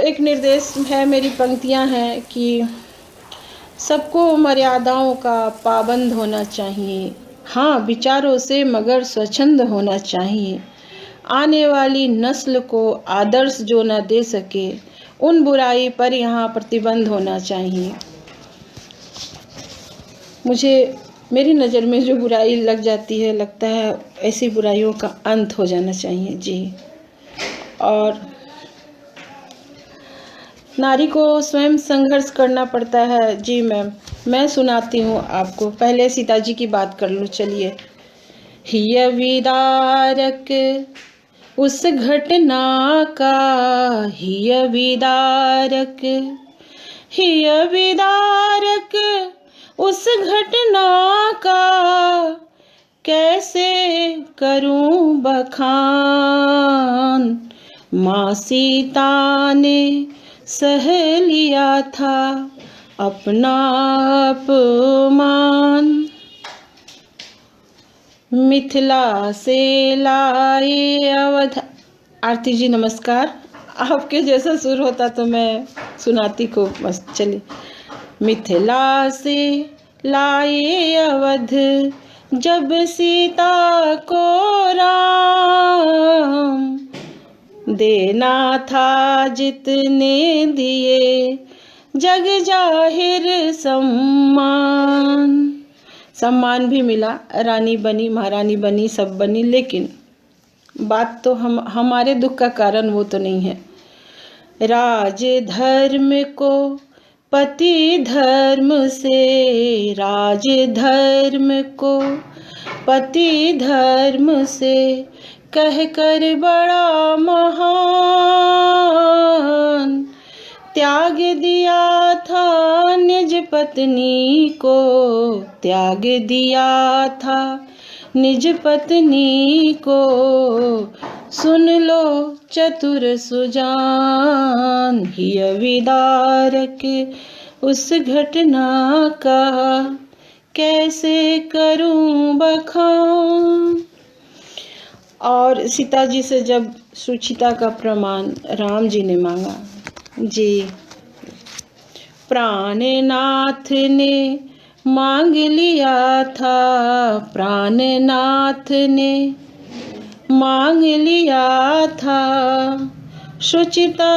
एक निर्देश है, मेरी पंक्तियां हैं कि सबको मर्यादाओं का पाबंद होना चाहिए, हाँ विचारों से मगर स्वच्छंद होना चाहिए। आने वाली नस्ल को आदर्श जो न दे सके, उन बुराई पर यहाँ प्रतिबंध होना चाहिए। मुझे मेरी नज़र में जो बुराई लग जाती है, लगता है ऐसी बुराइयों का अंत हो जाना चाहिए जी। और नारी को स्वयं संघर्ष करना पड़ता है जी मैम। मैं सुनाती हूँ आपको, पहले सीता जी की बात कर लूँ। चलिए। हिय विदारक उस घटना का, हिय विदारक, हिय विदारक उस घटना का, कैसे करूं बखान। माँ सीता ने सह लिया था अपना अपमान। मिथिला से लाए अवध। आरती जी नमस्कार। आपके जैसा सुर होता तो मैं सुनाती खूब मस्त। चलिए। मिथिला से लाए अवध, जब सीता को राम। देना था जितने दिए, जग जाहिर सम्मान। सम्मान भी मिला, रानी बनी, महारानी बनी, सब बनी, लेकिन बात तो हमारे दुख का कारण वो तो नहीं है। राज धर्म को पति धर्म से, राज धर्म को पति धर्म से, कह कर बड़ा महान। त्याग दिया था निज पत्नी को, त्याग दिया था निज पत्नी को। सुन लो चतुर सुजान, हिय विदारक उस घटना का, कैसे करूं बखान। और सीता जी से जब सुचिता का प्रमाण राम जी ने मांगा जी, प्राणनाथ ने मांग लिया था, प्राणनाथ ने मांग लिया था, सुचिता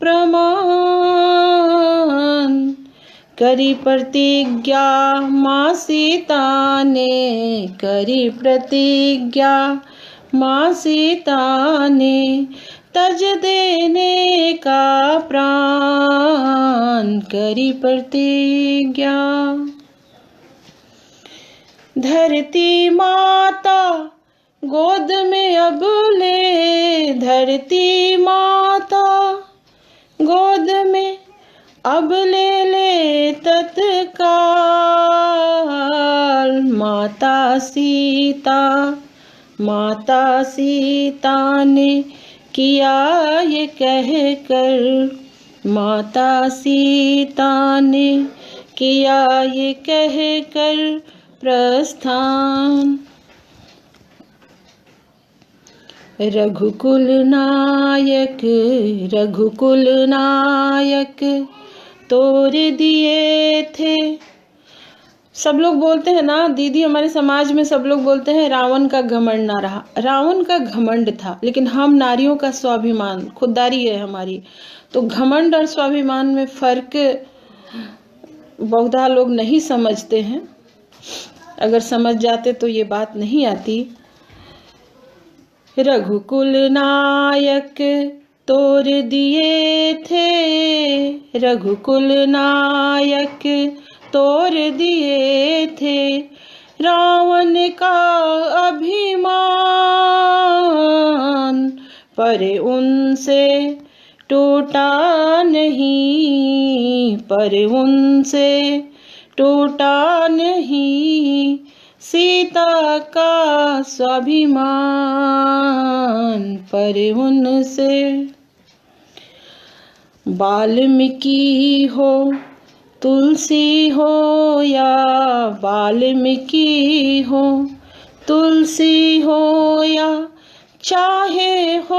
प्रमाण। करी प्रतिज्ञा माँ सीता ने, करी प्रतिज्ञा माँ सीता ने, तज देने का प्राण, करी प्रतिज्ञा। धरती माता गोद में अब ले, धरती माता गोद में अब ले तत्काल। माता सीता ने किया ये कह कर, माता सीता ने किया ये कह कर प्रस्थान। रघुकुल नायक, रघुकुल नायक तोड़ दिए थे। सब लोग बोलते हैं ना दीदी, हमारे समाज में सब लोग बोलते हैं रावण का घमंड ना रहा। रावण का घमंड था, लेकिन हम नारियों का स्वाभिमान, खुददारी है हमारी। तो घमंड और स्वाभिमान में फर्क बहुधा लोग नहीं समझते हैं। अगर समझ जाते तो ये बात नहीं आती। रघुकुल नायक तोड़ दिए थे, रघुकुल नायक तोड़ दिए थे। रावण का अभिमान, पर उनसे टूटा नहीं, पर उनसे टूटा नहीं। सीता का स्वाभिमान, पर उनसे। वाल्मीकि हो तुलसी हो या वाल्मीकि हो, तुलसी हो या चाहे हो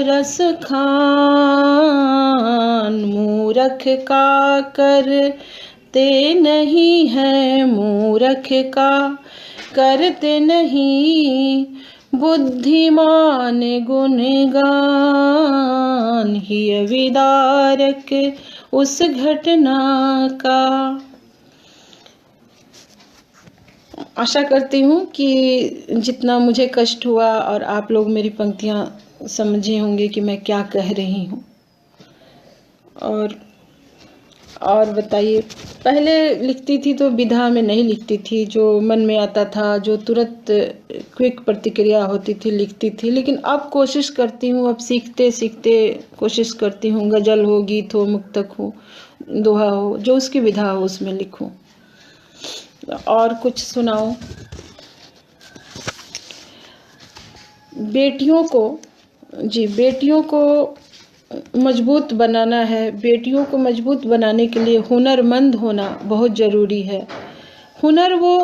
रस खान, मूरख का करते नहीं है, मूरख का करते नहीं, बुद्धिमान गुणगान, हिय विदारक उस घटना का। आशा करती हूँ कि जितना मुझे कष्ट हुआ और आप लोग मेरी पंक्तियाँ समझे होंगे कि मैं क्या कह रही हूँ। और बताइए, पहले लिखती थी तो विधा में नहीं लिखती थी, जो मन में आता था, जो तुरंत क्विक प्रतिक्रिया होती थी लिखती थी। लेकिन अब कोशिश करती हूँ, अब सीखते सीखते कोशिश करती हूँ, गज़ल हो, गीत हो, मुक्तक हो, दोहा हो, जो उसकी विधा हो उसमें लिखूं। और कुछ सुनाओ। बेटियों को मजबूत बनाना है। बेटियों को मजबूत बनाने के लिए हुनरमंद होना बहुत ज़रूरी है। हुनर वो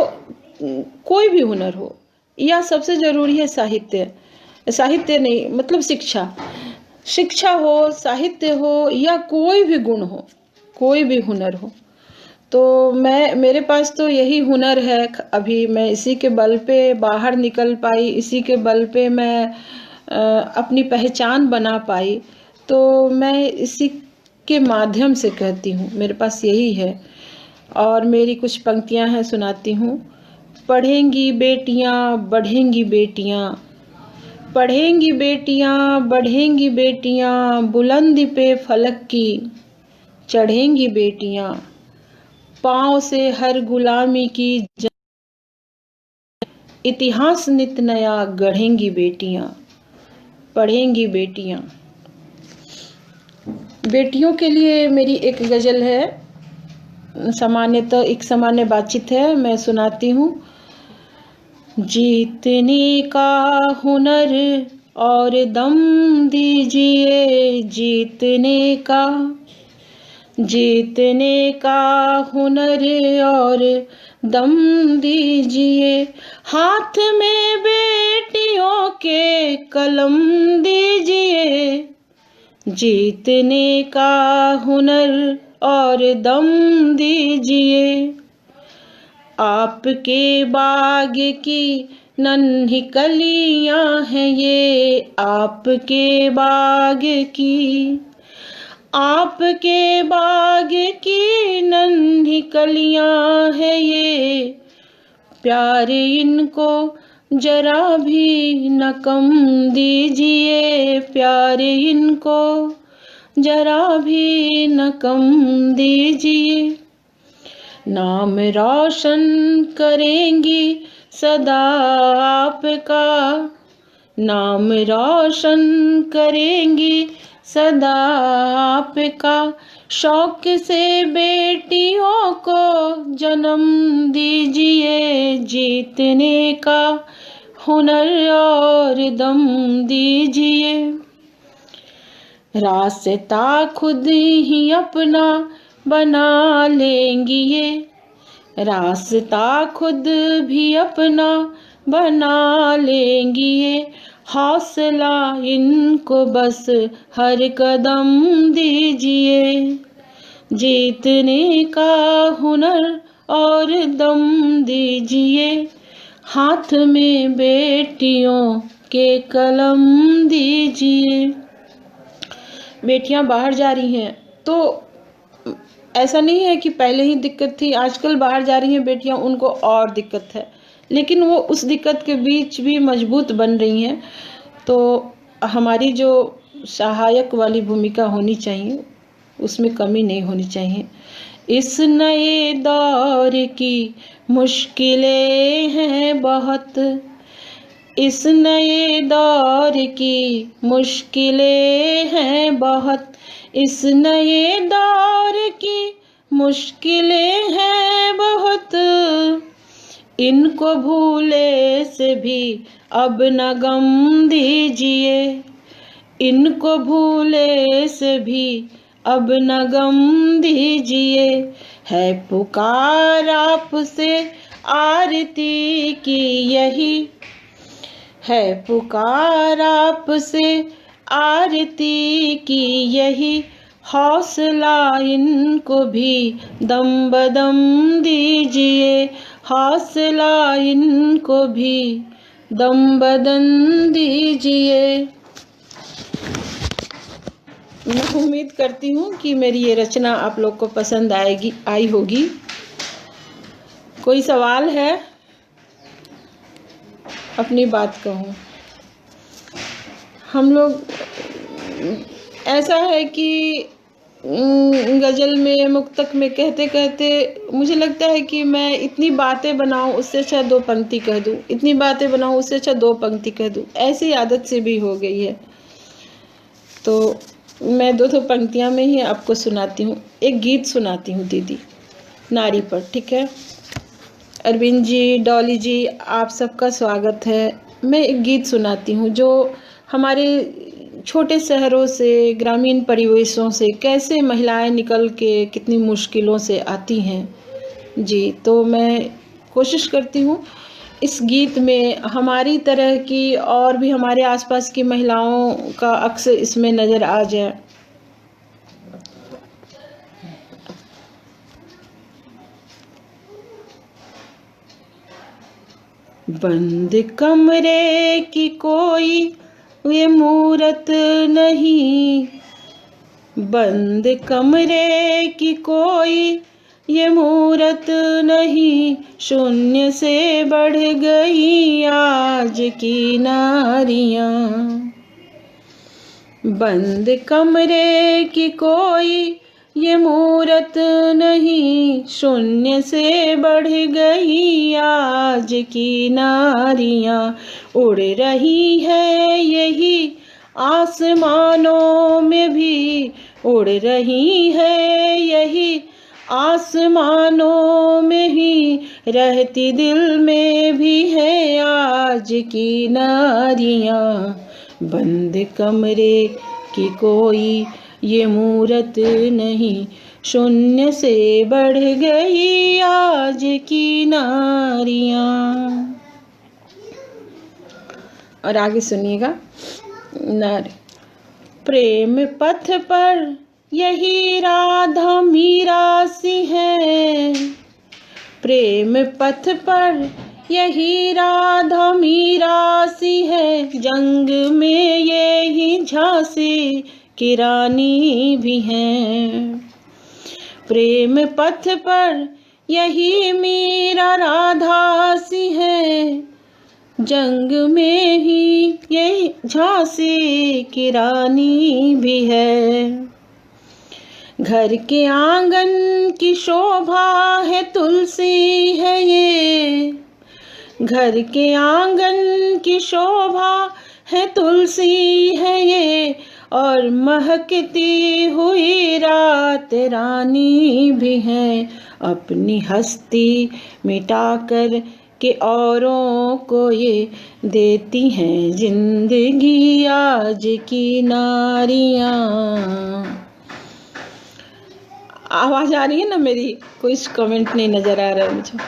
कोई भी हुनर हो, या सबसे ज़रूरी है साहित्य नहीं, मतलब शिक्षा हो, साहित्य हो, या कोई भी गुण हो, कोई भी हुनर हो। तो मेरे पास तो यही हुनर है। अभी मैं इसी के बल पे बाहर निकल पाई, इसी के बल पे मैं अपनी पहचान बना पाई। तो मैं इसी के माध्यम से कहती हूँ, मेरे पास यही है। और मेरी कुछ पंक्तियाँ हैं, सुनाती हूँ। पढ़ेंगी बेटियाँ बढ़ेंगी बेटियाँ, पढ़ेंगी बेटियाँ बढ़ेंगी बेटियाँ, बुलंदी पे फलक की चढ़ेंगी बेटियाँ, पाँव से हर गुलामी की इतिहास नित नया गढ़ेंगी बेटियां, पढ़ेंगी बेटियां। बेटियों के लिए मेरी एक गज़ल है, सामान्यतः एक सामान्य बातचीत है, मैं सुनाती हूँ। जीतने का हुनर और दम दीजिए, जीतने का हुनर और दम दीजिए, हाथ में बेटियों के कलम दीजिए, जीतने का हुनर और दम दीजिए, आपके बाग की नन्ही कलियां हैं ये, आपके बाग की नन्ही कलियां है ये, प्यार इनको जरा भी न कम दीजिए, प्यार इनको जरा भी न कम दीजिए, नाम रोशन करेंगी सदा आपका, नाम रोशन करेंगी सदा आपका, शौक से बेटियों को जन्म दीजिए, जीतने का हुनर और दम दीजिए, रास्ता खुद ही अपना बना लेंगी ये, रास्ता खुद भी अपना बना लेंगी ये, हौसला इनको बस हर कदम दीजिए, जीतने का हुनर और दम दीजिए, हाथ में बेटियों के कलम दीजिए। बेटियां बाहर जा रही हैं तो ऐसा नहीं है कि पहले ही दिक्कत थी, आजकल बाहर जा रही हैं बेटियां, उनको और दिक्कत है, लेकिन वो उस दिक्कत के बीच भी मजबूत बन रही हैं। तो हमारी जो सहायक वाली भूमिका होनी चाहिए उसमें कमी नहीं होनी चाहिए। इस नए दौर की मुश्किलें हैं बहुत, इस नए दौर की मुश्किलें हैं बहुत, इस नए दौर की मुश्किलें हैं बहुत, इनको भूले से भी अब न गम दीजिए, इनको भूले से भी अब न गम दीजिए, है पुकार आपसे आरती की यही, है पुकार आपसे आरती की यही, हौसला इनको भी दम बदम दीजिए, हौसला इनको भी दम बदम दीजिए। मैं उम्मीद करती हूँ कि मेरी ये रचना आप लोग को पसंद आई होगी। कोई सवाल है? अपनी बात कहूँ, हम लोग ऐसा है कि गज़ल में, मुक्तक में कहते कहते मुझे लगता है कि मैं इतनी बातें बनाऊँ उससे अच्छा 2 पंक्ति कह दूँ, इतनी बातें बनाऊँ उससे अच्छा 2 पंक्ति कह दूँ, ऐसी आदत से भी हो गई है। तो मैं 2 पंक्तियाँ में ही आपको सुनाती हूँ। एक गीत सुनाती हूँ दीदी, नारी पर, ठीक है? अरविंद जी, डॉली जी, आप सबका स्वागत है। मैं एक गीत सुनाती हूँ जो हमारे छोटे शहरों से, ग्रामीण परिवेशों से कैसे महिलाएं निकल के कितनी मुश्किलों से आती हैं जी। तो मैं कोशिश करती हूँ इस गीत में हमारी तरह की और भी हमारे आसपास की महिलाओं का अक्स इसमें नज़र आ जाए। बंद कमरे की कोई ये मूरत नहीं, बंद कमरे की कोई ये मूरत नहीं, शून्य से बढ़ गई आज की नारियां। बंद कमरे की कोई ये मूरत नहीं, शून्य से बढ़ गई आज की नारियां। उड़ रही है यही आसमानों में भी, उड़ रही है यही आसमानों में ही, रहती दिल में भी है आज की नारियां। बंद कमरे की कोई ये मूरत नहीं, शून्य से बढ़ गई आज की नारियां। और आगे सुनिएगा। प्रेम पथ पर यही राधा मीरा सी है, प्रेम पथ पर यही राधा मीरा सी है, जंग में यही झांसी की रानी भी है। प्रेम पथ पर यही मीरा राधा सी है, जंग में ही यही झांसी की रानी भी है। घर के आंगन की शोभा है तुलसी है ये, घर के आंगन की शोभा है तुलसी है ये, और महकती हुई रात रानी भी है। अपनी हस्ती मिटाकर के औरों को ये देती हैं जिंदगी आज की नारियां। आवाज आ रही है ना मेरी? कोई कमेंट नहीं नजर आ रहा है मुझे।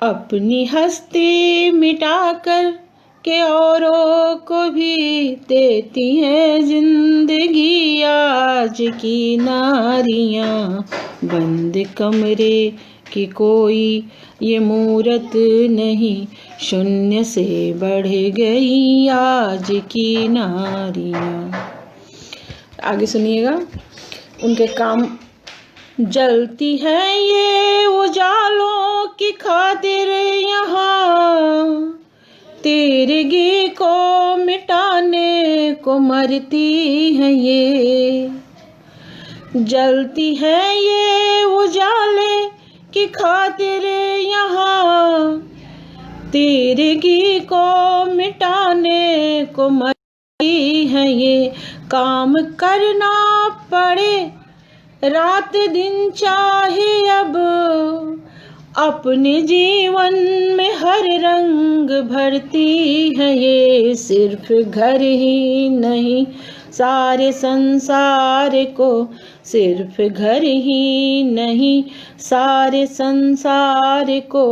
अपनी हस्ती मिटाकर के औरों को भी देती हैं जिंदगी आज की नारियां। बंद कमरे की कोई ये मूरत नहीं, शून्य से बढ़ गई आज की नारियां। आगे सुनिएगा। उनके काम। जलती है ये उजालों की खातिर यहाँ, तिरगी को मिटाने को मरती है ये। जलती है ये उजाले की खातिर यहाँ, तिरगी को मिटाने को मरती है ये। काम करना पड़े रात दिन चाहे अब, अपने जीवन में हर रंग भरती है ये। सिर्फ घर ही नहीं सारे संसार को, सिर्फ घर ही नहीं सारे संसार को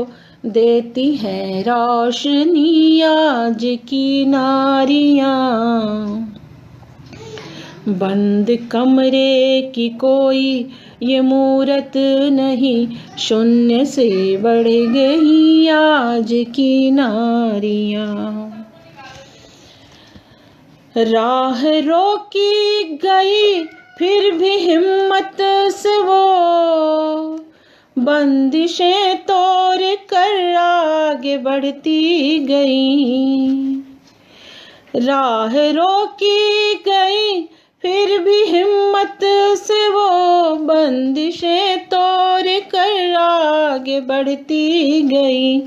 देती हैं रोशनी आज की नारियां। बंद कमरे की कोई ये मूरत नहीं, शून्य से बढ़ गई आज की नारियां। राह रोकी गई फिर भी हिम्मत से वो, बंदिशें तोड़ कर आगे बढ़ती गई। राह रोकी गई फिर भी हिम्मत से वो, बंदिशें तोड़ कर आगे बढ़ती गई।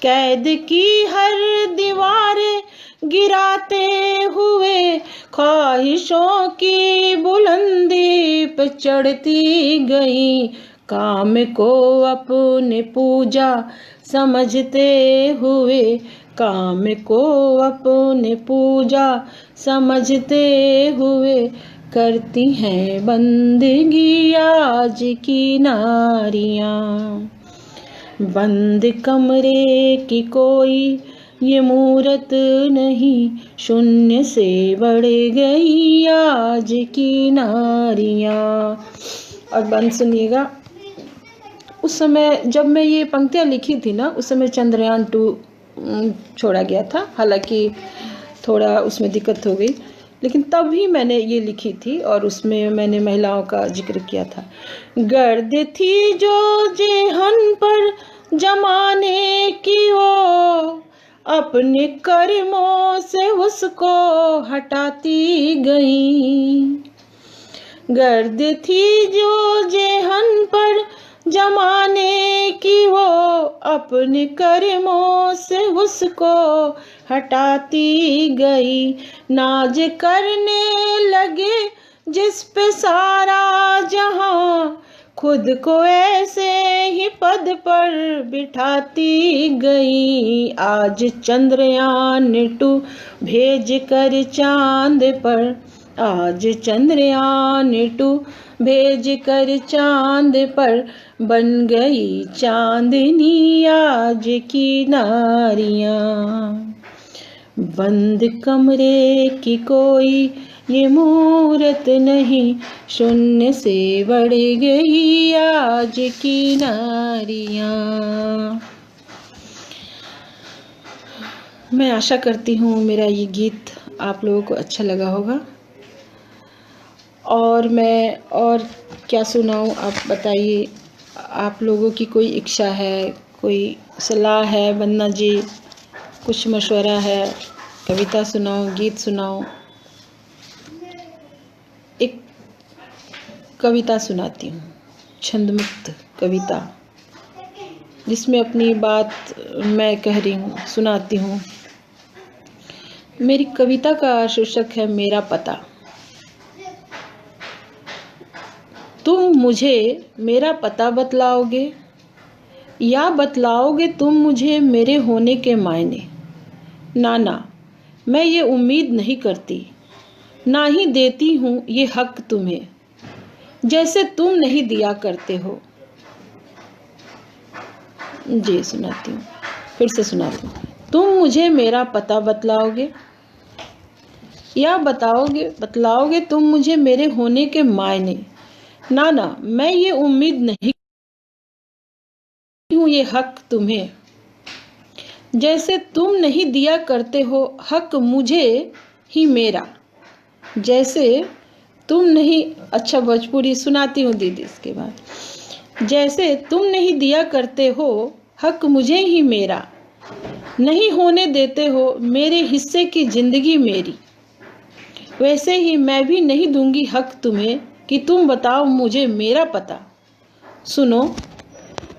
कैद की हर दीवारें गिराते हुए, ख्वाहिशों की बुलंदी पे चढ़ती गई। काम को अपने पूजा समझते हुए, काम को अपने पूजा समझते हुए, करती हैं बंदगी आज की नारियां। बंद कमरे की कोई ये मूरत नहीं, शून्य से बढ़ गई आज की नारियां। और बंद सुनिएगा, उस समय जब मैं ये पंक्तियाँ लिखी थी ना, उस समय चंद्रयान 2 छोड़ा गया था। हालांकि थोड़ा उसमें दिक्कत हो गई, लेकिन तब भी मैंने ये लिखी थी और उसमें मैंने महिलाओं का जिक्र किया था। गर्द थी जो जेहन पर जमाने की वो, अपने कर्मों से उसको हटाती गई। गर्द थी जो जेहन पर जमाने की वो, अपने कर्मों से उसको हटाती गई। नाज करने लगे जिस पे सारा जहां, खुद को ऐसे ही पद पर बिठाती गई। आज चंद्रयान 2 भेज कर चांद पर, आज चंद्रयान 2 भेज कर चांद पर, बन गई चांदनी आज की नारियां। बंद कमरे की कोई ये मूरत नहीं, शून्य से बढ़ गई आज की नारियां। मैं आशा करती हूँ मेरा ये गीत आप लोगों को अच्छा लगा होगा। और मैं और क्या सुनाऊँ, आप बताइए। आप लोगों की कोई इच्छा है, कोई सलाह है बन्ना जी, कुछ मशवरा है, कविता सुनाओ, गीत सुनाओ। एक कविता सुनाती हूँ, छंदमुक्त कविता, जिसमें अपनी बात मैं कह रही हूँ, सुनाती हूँ। मेरी कविता का शीर्षक है मेरा पता। तुम मुझे मेरा पता बतलाओगे, या बतलाओगे तुम मुझे मेरे होने के मायने? ना, मैं ये उम्मीद नहीं करती, ना ही देती हूँ ये हक तुम्हें, जैसे तुम नहीं दिया करते हो। जी सुनाती हूँ, फिर से सुनाती हूँ। तुम मुझे मेरा पता बतलाओगे, या बतलाओगे तुम मुझे मेरे होने के मायने? ना, मैं ये उम्मीद नहीं हूँ ये हक तुम्हें, जैसे तुम नहीं दिया करते हो हक मुझे ही मेरा। जैसे तुम नहीं, अच्छा भोजपुरी सुनाती हूँ दीदी इसके बाद। जैसे तुम नहीं दिया करते हो हक मुझे ही मेरा, नहीं होने देते हो मेरे हिस्से की जिंदगी मेरी, वैसे ही मैं भी नहीं दूंगी हक तुम्हें कि तुम बताओ मुझे मेरा पता। सुनो,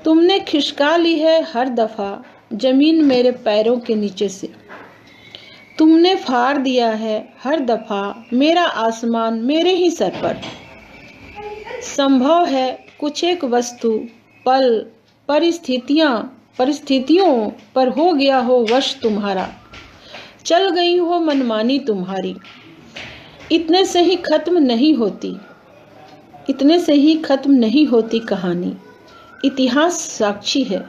तुमने खिसका ली है हर दफ़ा ज़मीन मेरे पैरों के नीचे से, तुमने फाड़ दिया है हर दफ़ा मेरा आसमान मेरे ही सर पर। संभव है कुछ एक वस्तु पल परिस्थितियों पर हो गया हो वश तुम्हारा, चल गई हो मनमानी तुम्हारी। इतने से ही खत्म नहीं होती कहानी, इतिहास साक्षी है।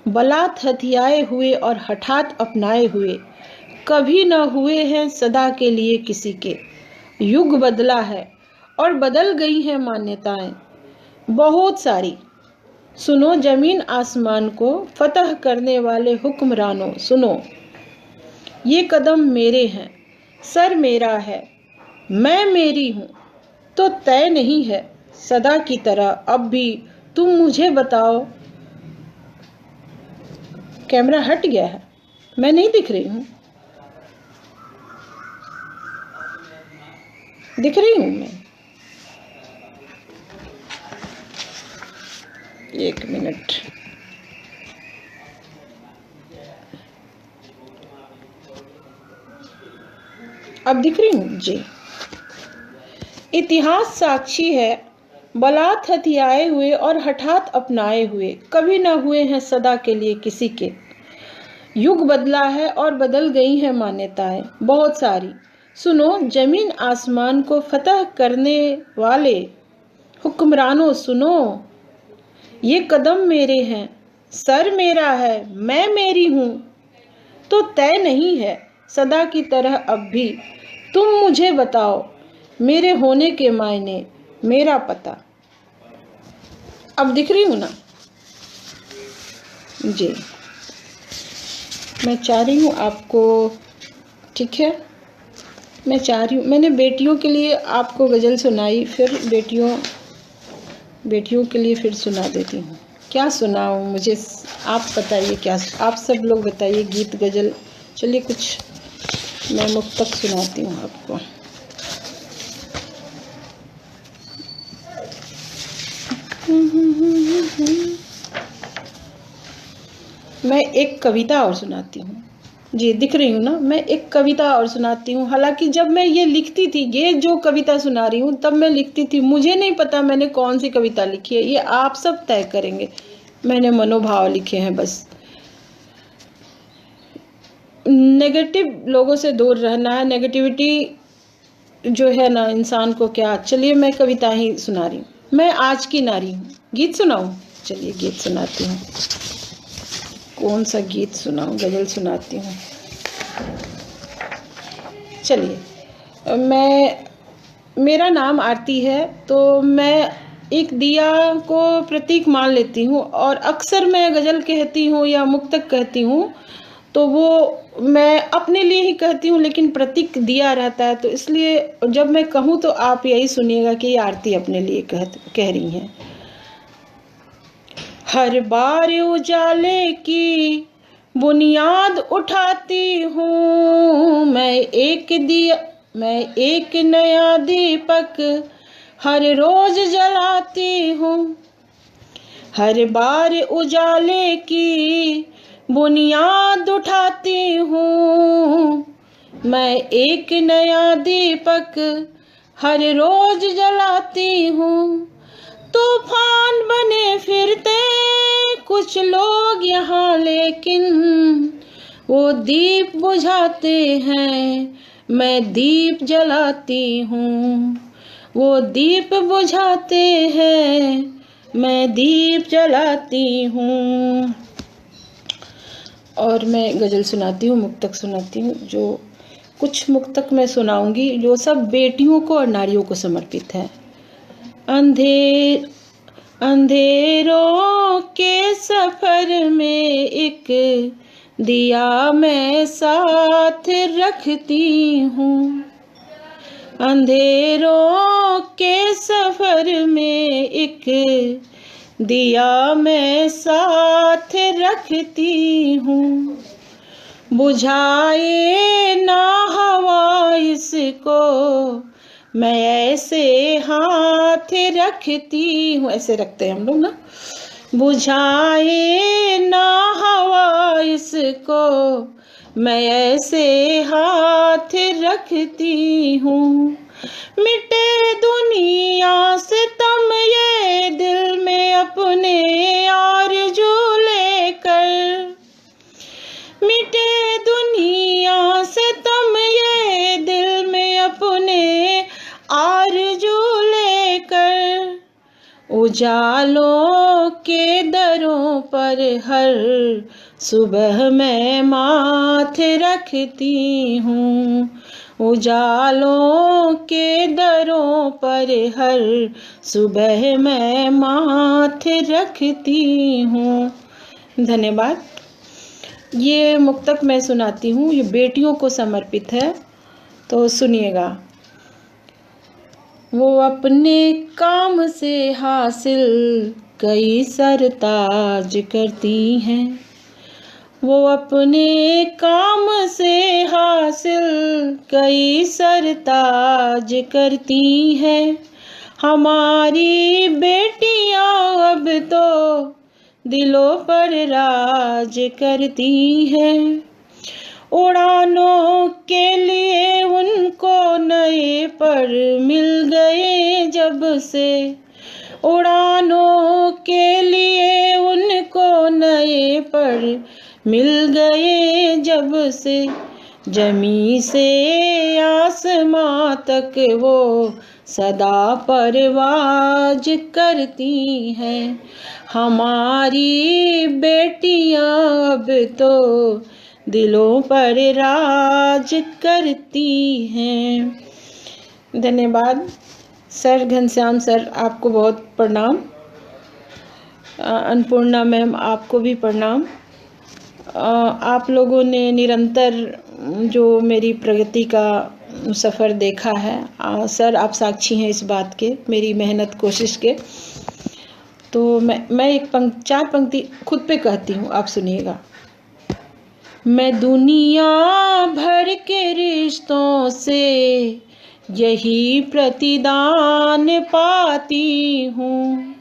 बलात् हथियाए हुए और हठात अपनाए हुए, कभी न हुए हैं सदा के लिए किसी के। युग बदला है और बदल गई हैं मान्यताएं बहुत सारी। सुनो जमीन आसमान को फतह करने वाले हुक्मरानों, सुनो ये कदम मेरे हैं, सर मेरा है, मैं मेरी हूं, तो तय नहीं है सदा की तरह अब भी। तुम मुझे बताओ। कैमरा हट गया है, मैं नहीं दिख रही हूं, दिख रही हूं मैं। एक मिनट, अब दिख रही हूं जी। इतिहास साक्षी है, बलात् हथियाए हुए और हठात अपनाए हुए, कभी न हुए हैं सदा के लिए किसी के। युग बदला है और बदल गई हैं मान्यताएं बहुत सारी। सुनो जमीन आसमान को फतह करने वाले हुक्मरानों, सुनो ये कदम मेरे हैं, सर मेरा है, मैं मेरी हूं, तो तय नहीं है सदा की तरह अब भी। तुम मुझे बताओ मेरे होने के मायने, मेरा पता। अब दिख रही हूं ना जी। मैं चाह रही हूँ आपको, ठीक है, मैं चाह रही हूँ, मैंने बेटियों के लिए आपको गज़ल सुनाई, फिर बेटियों के लिए फिर सुना देती हूँ। क्या सुनाऊँ मुझे आप बताइए, क्या आप सब लोग बताइए, गीत गज़ल। चलिए कुछ मैं मुक्तक सुनाती हूँ आपको। मैं एक कविता और सुनाती हूँ जी, दिख रही हूँ ना, मैं एक कविता और सुनाती हूँ। हालांकि जब मैं ये लिखती थी, ये जो कविता सुना रही हूँ, तब मैं लिखती थी, मुझे नहीं पता मैंने कौन सी कविता लिखी है, ये आप सब तय करेंगे। मैंने मनोभाव लिखे हैं बस। नेगेटिव लोगों से दूर रहना है, नेगेटिविटी जो है ना इंसान को क्या। चलिए मैं कविता ही सुना रही हूँ। मैं आज की नारी हूँ। गीत सुनाऊँ? चलिए गीत सुनाती हूँ। कौन सा गीत सुनाऊँ? गज़ल सुनाती हूँ। चलिए, मेरा नाम आरती है, तो मैं एक दिया को प्रतीक मान लेती हूँ, और अक्सर मैं गज़ल कहती हूँ या मुक्तक कहती हूँ तो वो मैं अपने लिए ही कहती हूँ, लेकिन प्रतीक दिया रहता है, तो इसलिए जब मैं कहूँ तो आप यही सुनिएगा कि ये आरती अपने लिए कह रही हैं। हर बार उजाले की बुनियाद उठाती हूँ, मैं एक नया दीपक हर रोज जलाती हूँ। हर बार उजाले की बुनियाद उठाती हूँ, मैं एक नया दीपक हर रोज जलाती हूँ। तूफान बने फिरते कुछ लोग यहाँ, लेकिन वो दीप बुझाते हैं, मैं दीप जलाती हूँ। वो दीप बुझाते हैं, मैं दीप जलाती हूँ। और मैं गज़ल सुनाती हूँ, मुक्तक सुनाती हूँ। जो कुछ मुक्तक मैं सुनाऊंगी जो सब बेटियों को और नारियों को समर्पित है। अंधेरों के सफर में एक दिया मैं साथ रखती हूँ। अंधेरों के सफर में एक दिया मैं साथ रखती हूँ। बुझाए ना हवा इसको, मैं ऐसे हाथ रखती हूँ। ऐसे रखते हैं हम लोग ना। बुझाए ना हवा इसको, मैं ऐसे हाथ रखती हूँ। मिटे दुनिया से तम ये दिल में अपने आरज़ू लेकर, मिटे दुनिया से तम ये दिल में अपने आरज़ू लेकर, उजालों के दरों पर हर सुबह मैं माथे रखती हूँ। उजालों के दरों पर हर सुबह मैं माथे रखती हूँ। धन्यवाद। ये मुक्तक मैं सुनाती हूँ, ये बेटियों को समर्पित है, तो सुनिएगा। वो अपने काम से हासिल कई सरताज करती हैं। वो अपने काम से हासिल कई सरताज करती हैं। हमारी बेटियां अब तो दिलों पर राज करती हैं। उड़ानों के लिए उनको नए पर मिल गए जब से। उड़ानों के लिए उनको नए पर मिल गए जब से। जमी से आसमां तक वो सदा परवाज करती हैं। हमारी बेटियां अब तो दिलों पर राज करती हैं। धन्यवाद सर, घनश्याम सर आपको बहुत प्रणाम। अन्नपूर्णा मैम आपको भी प्रणाम। आप लोगों ने निरंतर जो मेरी प्रगति का सफ़र देखा है, सर आप साक्षी हैं इस बात के, मेरी मेहनत कोशिश के। तो मैं एक चार पंक्ति खुद पे कहती हूँ, आप सुनिएगा। मैं दुनिया भर के रिश्तों से यही प्रतिदान पाती हूँ।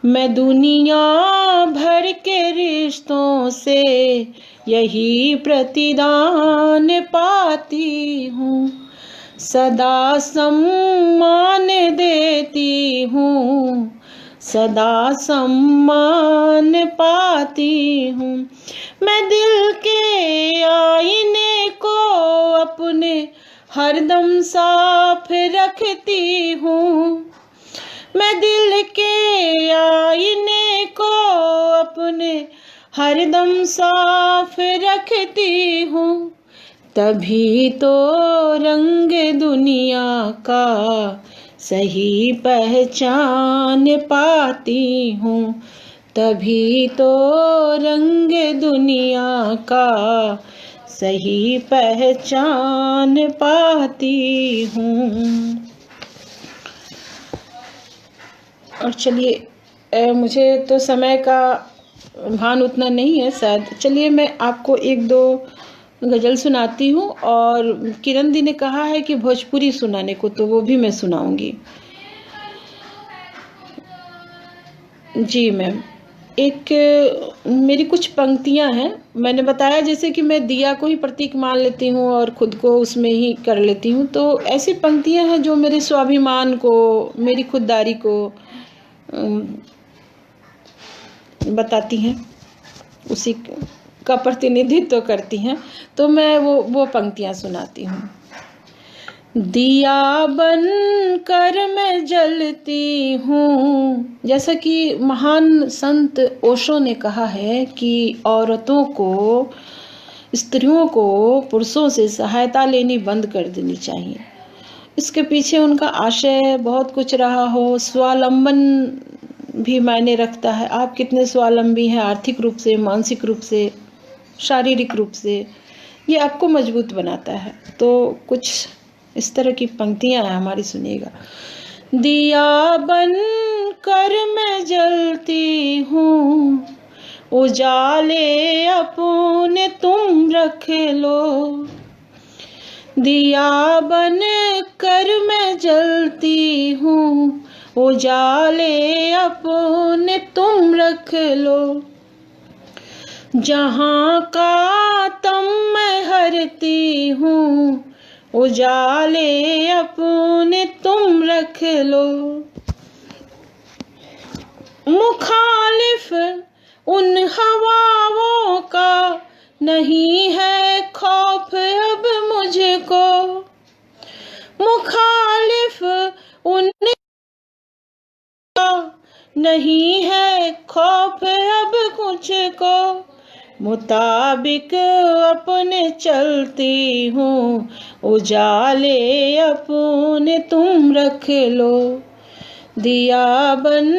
मैं दुनिया भर के रिश्तों से यही प्रतिदान पाती हूँ। सदा सम्मान देती हूँ, सदा सम्मान पाती हूँ। मैं दिल के आईने को अपने हरदम साफ रखती हूँ। मैं दिल के आईने को अपने हरदम साफ रखती हूँ। तभी तो रंग दुनिया का सही पहचान पाती हूँ। तभी तो रंग दुनिया का सही पहचान पाती हूँ। और चलिए, मुझे तो समय का भान उतना नहीं है शायद। चलिए मैं आपको एक दो गज़ल सुनाती हूँ, और किरण दी ने कहा है कि भोजपुरी सुनाने को, तो वो भी मैं सुनाऊंगी। जी मैम, एक मेरी कुछ पंक्तियाँ हैं। मैंने बताया जैसे कि मैं दिया को ही प्रतीक मान लेती हूँ और खुद को उसमें ही कर लेती हूँ, तो ऐसी पंक्तियाँ हैं जो मेरे स्वाभिमान को, मेरी खुददारी को बताती हैं, उसी का प्रतिनिधित्व करती हैं। तो मैं वो पंक्तियाँ सुनाती हूँ। दिया बन कर मैं जलती हूँ। जैसा कि महान संत ओशो ने कहा है कि औरतों को, स्त्रियों को पुरुषों से सहायता लेनी बंद कर देनी चाहिए। इसके पीछे उनका आशय बहुत कुछ रहा हो। स्वावलंबन भी मायने रखता है। आप कितने स्वावलंबी हैं, आर्थिक रूप से, मानसिक रूप से, शारीरिक रूप से, ये आपको मजबूत बनाता है। तो कुछ इस तरह की पंक्तियां हैं हमारी, सुनिएगा। दिया बन कर मैं जलती हूँ, उजाले अपने तुम रख लो। दिया बन कर मैं जलती हूँ, उजाले अपने तुम रख लो। जहाँ का तम मैं हरती हूँ, उजाले अपने तुम रख लो। मुखालिफ उन हवाओं का नहीं है खौफ अब मुझको। मुखालिफ उन नहीं है खौफ अब कुछ को, मुताबिक अपने चलती हूँ, उजाले अपने तुम रख लो, दिया बन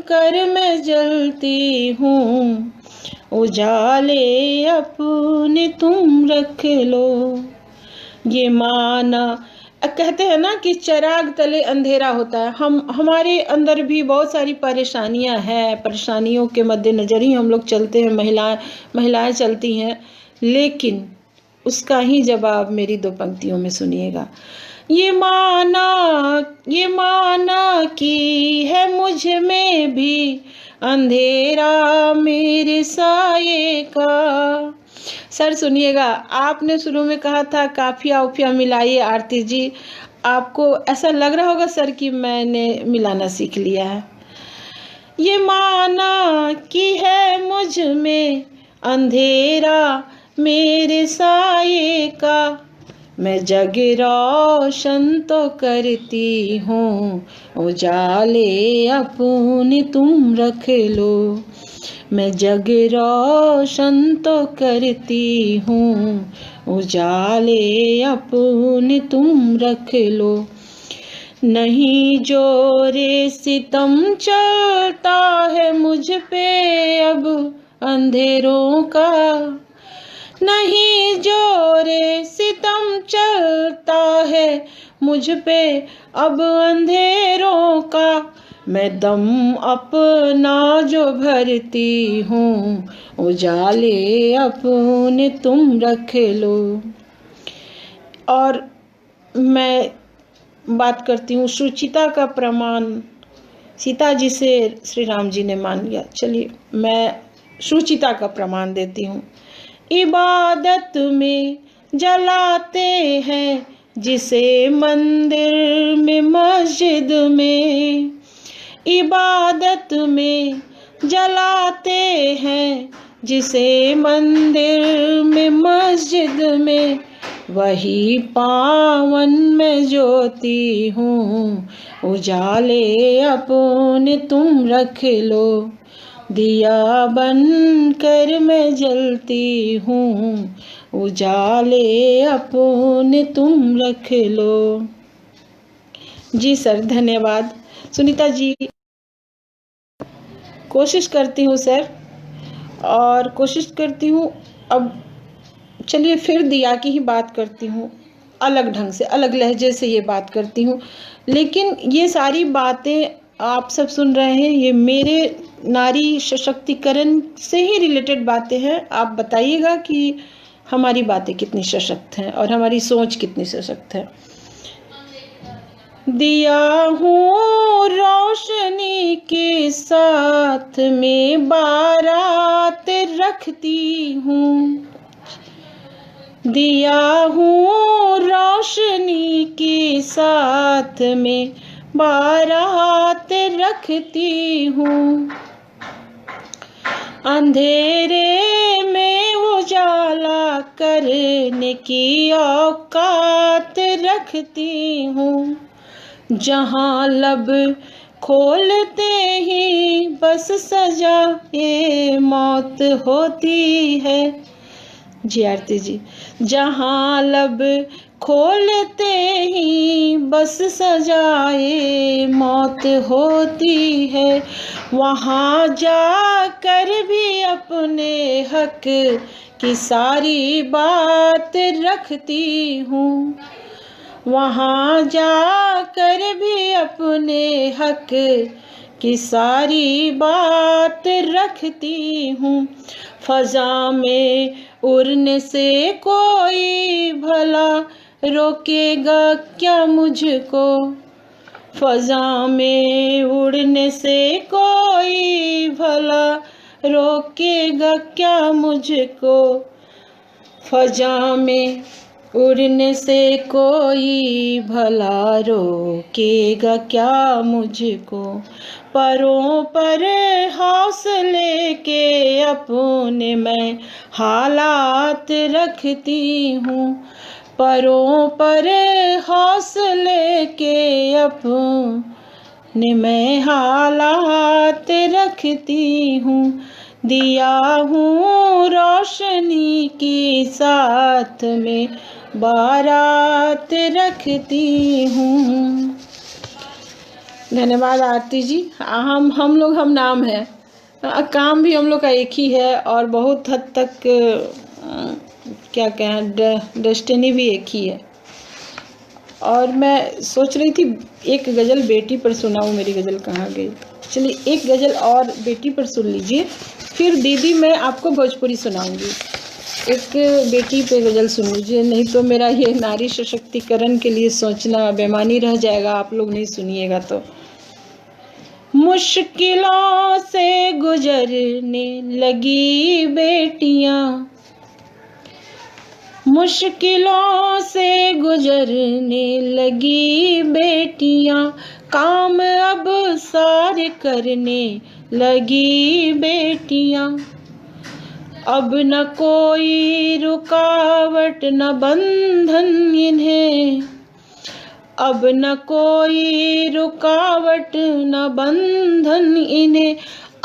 कर मैं जलती हूँ, उजाले अपने तुम रख लो। ये माना, कहते हैं ना कि चिराग तले अंधेरा होता है। हमारे अंदर भी बहुत सारी परेशानियां हैं, परेशानियों के मद्देनजर ही हम लोग चलते हैं, महिलाएं चलती हैं, लेकिन उसका ही जवाब मेरी दो पंक्तियों में सुनिएगा। ये माना कि है मुझ में भी अंधेरा मेरे साये का। सर सुनिएगा, आपने शुरू में कहा था काफिया उफिया मिलाइए आरती जी, आपको ऐसा लग रहा होगा सर कि मैंने मिलाना सीख लिया है। ये माना कि है मुझ में अंधेरा मेरे साये का, मैं जग रोशन तो करती हूँ, उजाले अपने तुम रख लो, मैं जग रोशन तो करती हूँ, उजाले अपने तुम रख लो। नहीं जोरे सितम चलता है मुझ पे अब अंधेरों का, नहीं जोरे सितम चलता है मुझ पे अब अंधेरों का, मैं दम अपना जो भरती हूँ, उजाले अपने तुम रख लो। और मैं बात करती हूँ सुचिता का प्रमाण, सीता जी से श्री राम जी ने मान लिया। चलिए मैं सुचिता का प्रमाण देती हूँ। इबादत में जलाते हैं जिसे मंदिर में मस्जिद में, इबादत में जलाते हैं जिसे मंदिर में मस्जिद में, वही पावन में ज्योति हूँ, उजाले अपने तुम रख लो, दिया बन कर मैं जलती हूँ, उजाले अपने तुम रख लो। जी सर धन्यवाद। सुनीता जी कोशिश करती हूँ सर, और कोशिश करती हूँ। अब चलिए फिर दिया की ही बात करती हूँ, अलग ढंग से, अलग लहजे से ये बात करती हूँ, लेकिन ये सारी बातें आप सब सुन रहे हैं, ये मेरे नारी सशक्तिकरण से ही रिलेटेड बातें हैं। आप बताइएगा कि हमारी बातें कितनी सशक्त हैं और हमारी सोच कितनी सशक्त है। दिया हूँ रोशनी के साथ में बारात रखती हूँ, दिया हूँ रोशनी के साथ में बारात रखती हूँ, अंधेरे में उजाला करने की औकात रखती हूँ, जहाँ लब खोलते ही बस सजा ये मौत होती है। जी आरती जी, जहाँ लब खोलते ही बस सजाए मौत होती है, वहाँ जाकर भी अपने हक की सारी बात रखती हूँ, वहाँ जाकर भी अपने हक की सारी बात रखती हूँ, फजा में उड़ने से कोई भला रोकेगा क्या मुझको, फजा में उड़ने से कोई भला रोकेगा क्या मुझको, फजा में उड़ने से कोई भला रोकेगा क्या मुझको, परों पर हौसले के अपने मैं हालात रखती हूँ, परों पर हौसले के अपने ने मैं हालात रखती हूँ, दिया हूँ रोशनी की साथ में बारात रखती हूँ। धन्यवाद आरती जी। हम नाम है, काम भी हम लोग का एक ही है और बहुत हद तक क्या कहें डेस्टिनी भी एक ही है। और मैं सोच रही थी एक गज़ल बेटी पर सुनाऊं, मेरी गज़ल कहाँ गई। चलिए एक गज़ल और बेटी पर सुन लीजिए, फिर दीदी मैं आपको भोजपुरी सुनाऊंगी। एक बेटी पे गज़ल सुन लीजिए, नहीं तो मेरा ये नारी सशक्तिकरण के लिए सोचना बेमानी रह जाएगा, आप लोग नहीं सुनिएगा तो। मुश्किलों से गुजरने लगी बेटियां, मुश्किलों से गुजरने लगी बेटियां, काम अब सारे करने लगी बेटियां। अब न कोई रुकावट न बंधन इन्हें, अब न कोई रुकावट न बंधन इन्हें,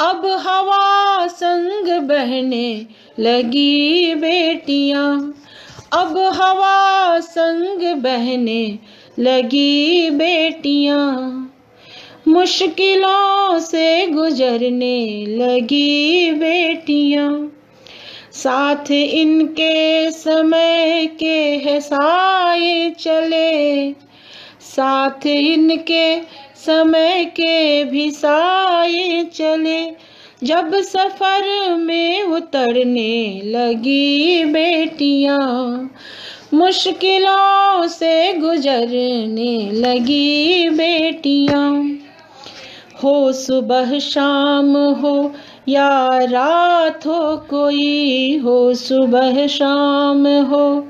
अब हवा संग बहने लगी बेटियां, अब हवा संग बहने लगी बेटियां। मुश्किलों से गुजरने लगी बेटियां, साथ इनके समय के है साए चले, साथ इनके समय के भी साए चले, जब सफर में उतरने लगी बेटियां, मुश्किलों से गुजरने लगी बेटियां। हो सुबह शाम हो या रात हो कोई, हो सुबह शाम हो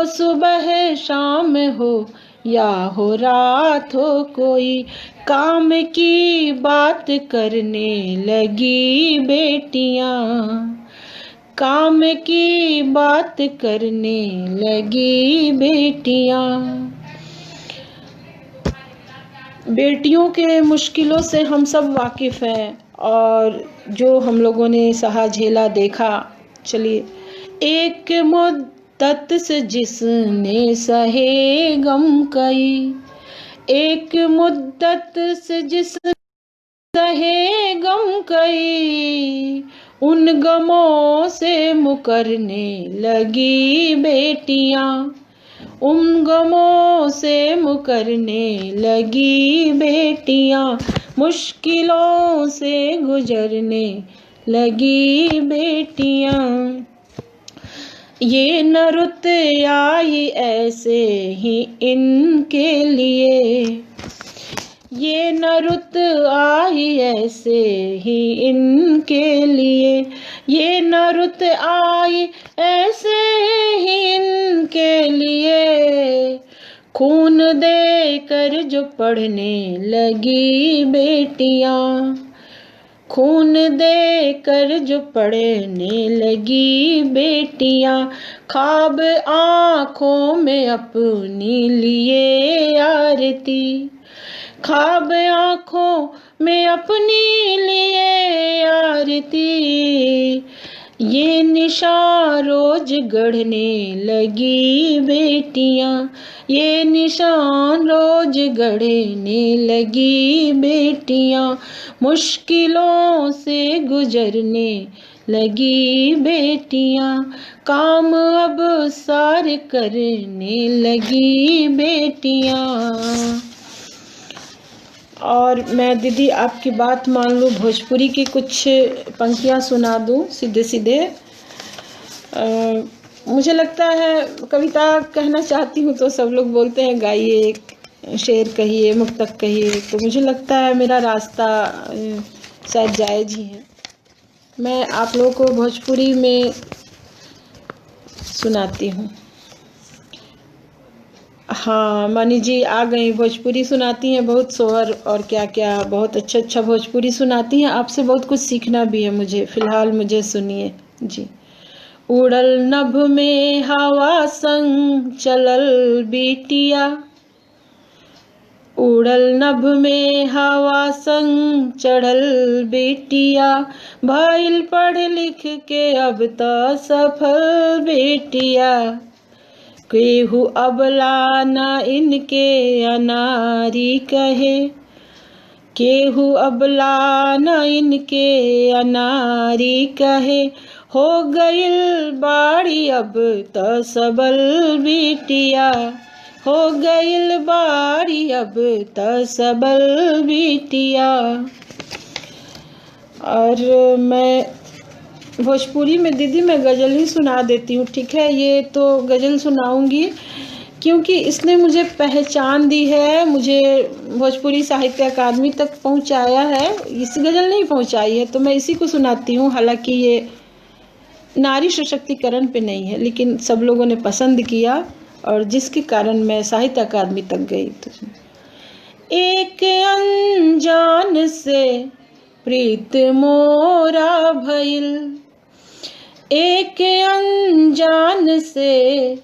सुबह शाम हो या हो रात हो कोई, काम की बात करने लगी बेटियां, काम की बात करने लगी बेटियां। बेटियों के मुश्किलों से हम सब वाकिफ़ हैं और जो हम लोगों ने सहा झेला देखा। चलिए एक मुद्दत से जिसने सहे गम कई, एक मुद्दत से जिसने सहे गम कई, उन गमों से मुकरने लगी बेटियां, उन गमों से मुकरने लगी बेटियां, मुश्किलों से गुजरने लगी बेटियां। ये न रुत आई ऐसे ही इनके लिए, ये न रुत आई ऐसे ही इनके लिए, ये न रुत आई ऐसे ही इनके लिए, खून दे कर जो पढ़ने लगी बेटियां, खून दे कर जो पढ़ने लगी बेटियां, ख्वाब आँखों में अपनी लिए आरती, ख्वाब आँखों में अपनी लिए आरती, ये निशान रोज गढ़ने लगी बेटियां, ये निशान रोज गढ़ने लगी बेटियां, मुश्किलों से गुजरने लगी बेटियां, काम अब सारे करने लगी बेटियां। और मैं दीदी आपकी बात मान लूँ, भोजपुरी की कुछ पंक्तियाँ सुना दूँ सीधे सीधे। मुझे लगता है कविता कहना चाहती हूँ तो सब लोग बोलते हैं गाइए, शेर कहिए, मुक्तक कहिए, तो मुझे लगता है मेरा रास्ता शायद जायज़ ही है। मैं आप लोगों को भोजपुरी में सुनाती हूँ। हाँ मनी जी आ गई, भोजपुरी सुनाती हैं, बहुत सोहर और क्या क्या, बहुत अच्छा भोजपुरी सुनाती हैं। आपसे बहुत कुछ सीखना भी है मुझे। फ़िलहाल मुझे सुनिए जी। उड़ल नभ में हवा संग चलल बिटिया, उड़ल नभ में हवा संग चढ़ल बेटिया, भइल पढ़ लिख के अब त सफल बेटिया। केहू अबला न इनके अनारी कहे, केहू अबला न इनके अनारी कहे। हो गइल बाड़ी अब त सबल बिटिया, हो गइल बाड़ी अब त सबल बिटिया। और मैं भोजपुरी में दीदी मैं गज़ल ही सुना देती हूँ, ठीक है। ये तो गज़ल सुनाऊंगी क्योंकि इसने मुझे पहचान दी है, मुझे भोजपुरी साहित्य अकादमी तक पहुँचाया है। इस गज़ल नहीं पहुँचाई है तो मैं इसी को सुनाती हूँ। हालांकि ये नारी सशक्तिकरण पे नहीं है, लेकिन सब लोगों ने पसंद किया और जिसके कारण मैं साहित्य अकादमी तक गई। तो एक अनजान से प्रीत मोरा भइल, एक अनजान से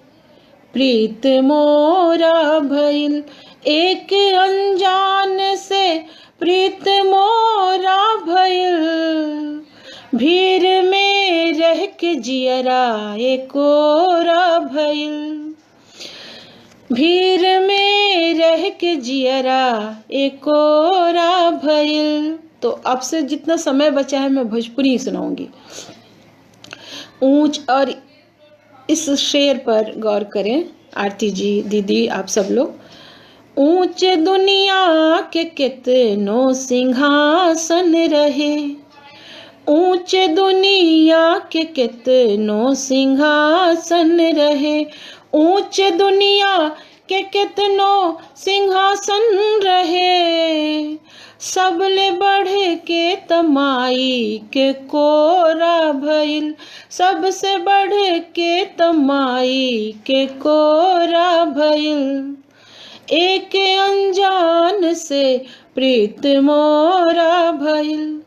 प्रीत मोरा भइल, एक अनजान से प्रीत मोरा भइल। भीड़ में रह के जियरा एकोरा भइल, भीड़ में रह के जियरा एकोरा भइल। तो अब से जितना समय बचा है मैं भोजपुरी ही सुनाऊंगी। ऊंच और इस शेर पर गौर करें आरती जी, दीदी, आप सब लोग। ऊंच दुनिया के कितनों सिंहासन रहे, ऊंच दुनिया के कितनों सिंहासन रहे, ऊंच दुनिया के कितनों सिंहासन रहे। सबले बढ़ के तमाई के कोरा भइल, सबसे बढ़ के तमाई के कोरा भइल। एक अनजान से प्रीत मोरा भइल।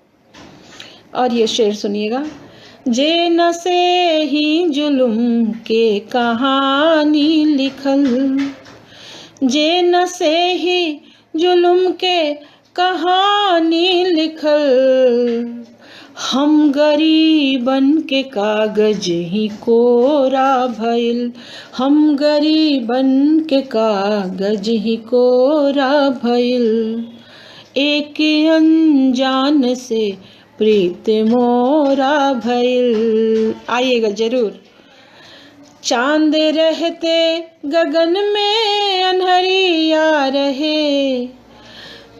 और ये शेर सुनिएगा। जे न से ही जुल्म के कहानी लिखल, जे न से ही जुल्म के कहानी लिखल। हम गरीबन के कागज ही कोरा भइल, हम गरीबन के कागज ही कोरा भइल। एक अनजान से प्रीत मोरा भइल। आइएगा जरूर। चांद रहते गगन में अन्हरिया रहे,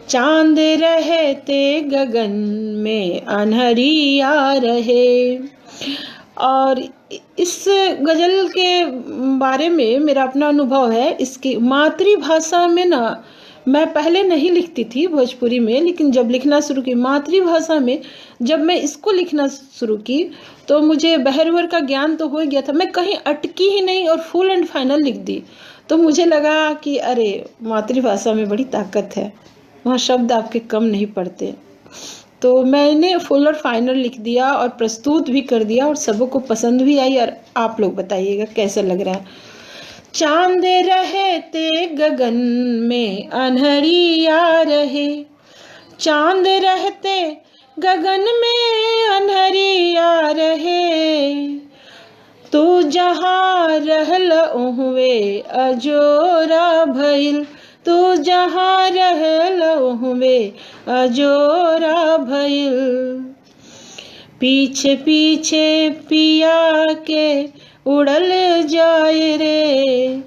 चांद रहते गगन में अन्हरिया रहे। और इस गज़ल के बारे में मेरा अपना अनुभव है। इसकी मातृभाषा में ना, मैं पहले नहीं लिखती थी भोजपुरी में, लेकिन जब लिखना शुरू की मातृभाषा में, जब मैं इसको लिखना शुरू की तो मुझे बहरवर का ज्ञान तो हो गया था। मैं कहीं अटकी ही नहीं और फुल एंड फाइनल लिख दी। तो मुझे लगा कि अरे मातृभाषा में बड़ी ताकत है, वहाँ शब्द आपके कम नहीं पड़ते। तो मैंने फुल और फाइनल लिख दिया और प्रस्तुत भी कर दिया और सबों को पसंद भी आई। और आप लोग बताइएगा कैसा लग रहा है। चांद रहते गगन में अन्हरिया रहे, चांद रहते गगन में अन्हरिया रहे। तू जहाँ रहल उहवे अजोरा भइल, तू जहाँ रहल उहवे अजोरा भइल। पीछे पीछे पिया के उड़ल जाए रे,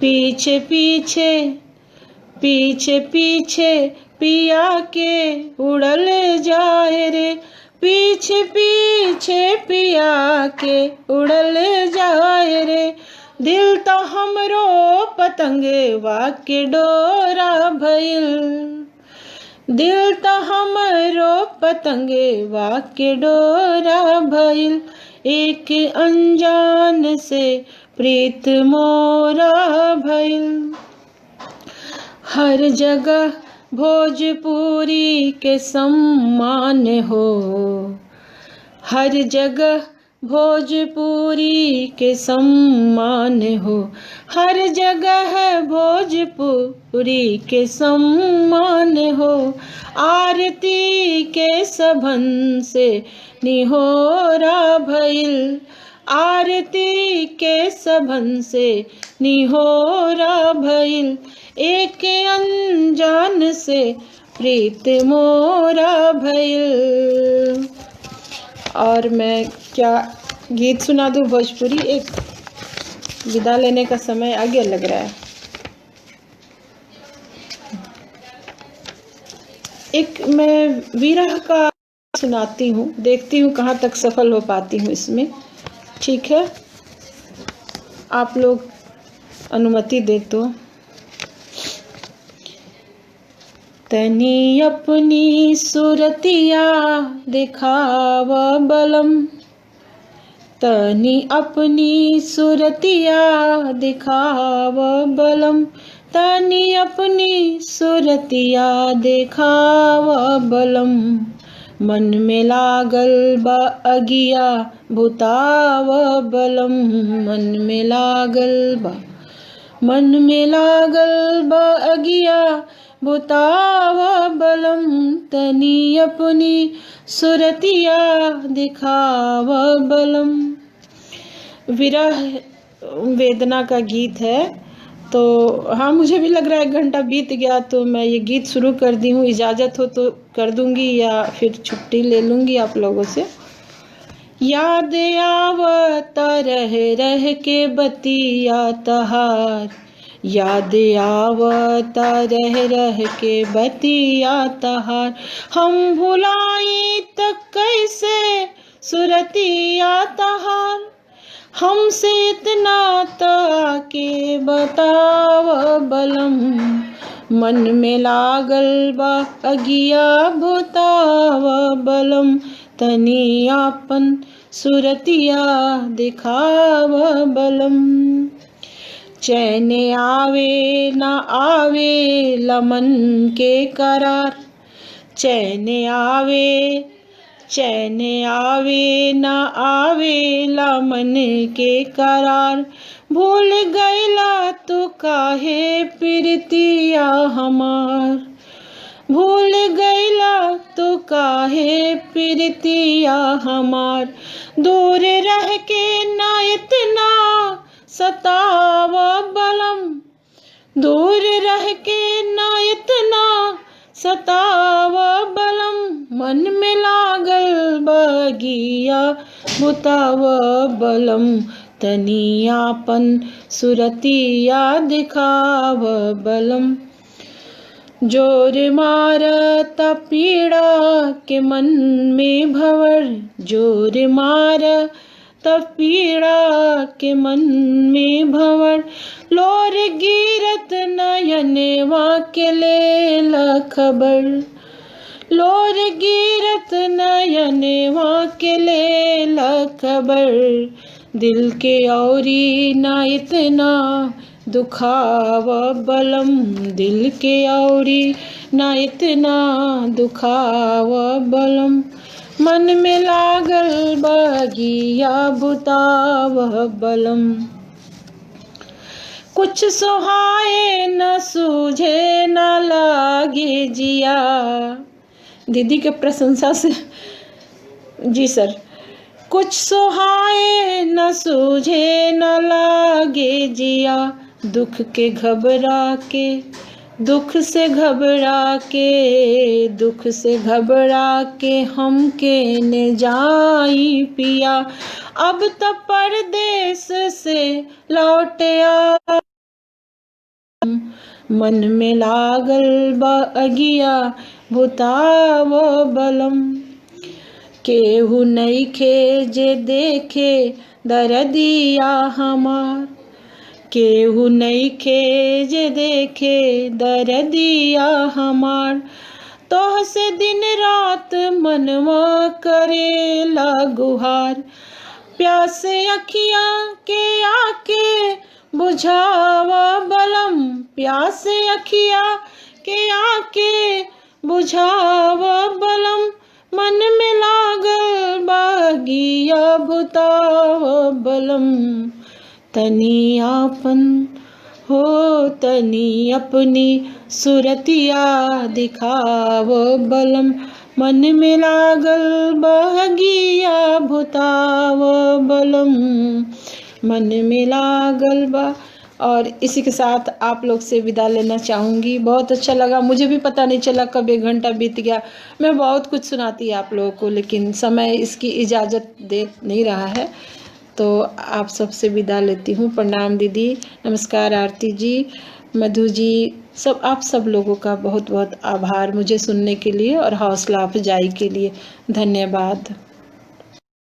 पीछे पीछे पीछे पीछे पिया के उड़ल जाए रे, पीछे पीछे पिया के उड़ल जाए रे। दिल तो हमरो पतंगवा के डोरा भइल, दिल तो हमरो पतंगवा के डोरा भइल। एक अनजान से प्रीत मोरा भइल। हर जगह भोजपुरी के सम्मान हो, हर जगह भोजपुरी के सम्मान हो, हर जगह भोजपुरी के सम्मान हो। आरती के सभन से निहोरा भइल, आरती के सभन से निहोरा भइल, एक अनजान से प्रीत मोरा भइल। और मैं क्या गीत सुना दूँ भोजपुरी, एक विदा लेने का समय आ गया लग रहा है। एक मैं विरह का सुनाती हूँ, देखती हूँ कहाँ तक सफल हो पाती हूँ इसमें, ठीक है? आप लोग अनुमति दे तो। तनी अपनी सूरतिया दिखाव बलम, तनी अपनी सूरतिया दिखाव बलम, तनी अपनी सूरतिया दिखाव बलम। मन में लागल बा अगिया भुताव बलम, मन में लागल बा, मन में लागल बा अगिया भुताव बलम, तनी अपनी सूरतिया दिखाव बलम। विरह वेदना का गीत है। तो हाँ, मुझे भी लग रहा है 1 घंटा बीत गया, तो मैं ये गीत शुरू कर दी हूँ। इजाज़त हो तो कर दूँगी या फिर छुट्टी ले लूँगी आप लोगों से। याद आवता रह रह के बतिया तहार, याद आवता रह रह के बतिया तहार, हम भुलाई तक कैसे सुरतिया तहार, हमसे इतना ताके बताव बलम, मन में लागल बा अगिया भुताव बलम, तनी आपन सुरतिया दिखाव बलम। चैन आवे न आवे लमन के करार, चैन आवे, चैन आवे न आवे लमन के करार, भूल गईला तो काहे प्रीतिया हमार, भूल गईला तो काहे प्रीतिया हमार, दूर रह के ना इतना सताव बलम, दूर रह के ना इतना सताव बलम, मन में लागल बगिया भुताव बलम, तनी आपन सुरतिया दिखाव बलम। जोर मारता पीड़ा के मन में भंवर, जोर मारता पीड़ा के मन में भंवर, लोर गिरत नयनवा के लेला खबर, लोर गिरत नयनवा के लेला खबर, दिल के औरी ना इतना दुखाव बलम, दिल के औरी ना इतना दुखाव बलम, मन में लागल बगिया भुताव बलम। कुछ सोहाए न सूझे न लागे जिया, दीदी के प्रशंसा से, जी सर। कुछ सोहाए न सूझे न लागे जिया, दुख के घबरा के, दुख से घबरा के, दुख से घबरा के हम के न जाई पिया, अब तो परदेस से लौट आ, मन में लागल बा अगिया भुताव बलम, केहू नइखे जे देखे दरदिया हमार, केहू नइखे जे देखे दरदिया हमार, तोह से दिन रात मनवा करेला गुहार, प्यासे अखियाँ के आके बुझावा बलम, प्यासे अखियाँ के आके बुझावा बलम, मन में लागल बागिया बुताव बलम, तनी आपन हो तनी अपनी सुरतिया दिखाव बलम, मन में लागल बगिया भुताव बलम, मन में लागल बा। और इसी के साथ आप लोग से विदा लेना चाहूँगी। बहुत अच्छा लगा, मुझे भी पता नहीं चला कब 1 घंटा बीत गया। मैं बहुत कुछ सुनाती आप लोगों को, लेकिन समय इसकी इजाज़त दे नहीं रहा है, तो आप सबसे विदा लेती हूँ। प्रणाम दीदी, नमस्कार आरती जी, मधु जी, सब आप सब लोगों का बहुत बहुत आभार मुझे सुनने के लिए और हौसला अफजाई के लिए। धन्यवाद।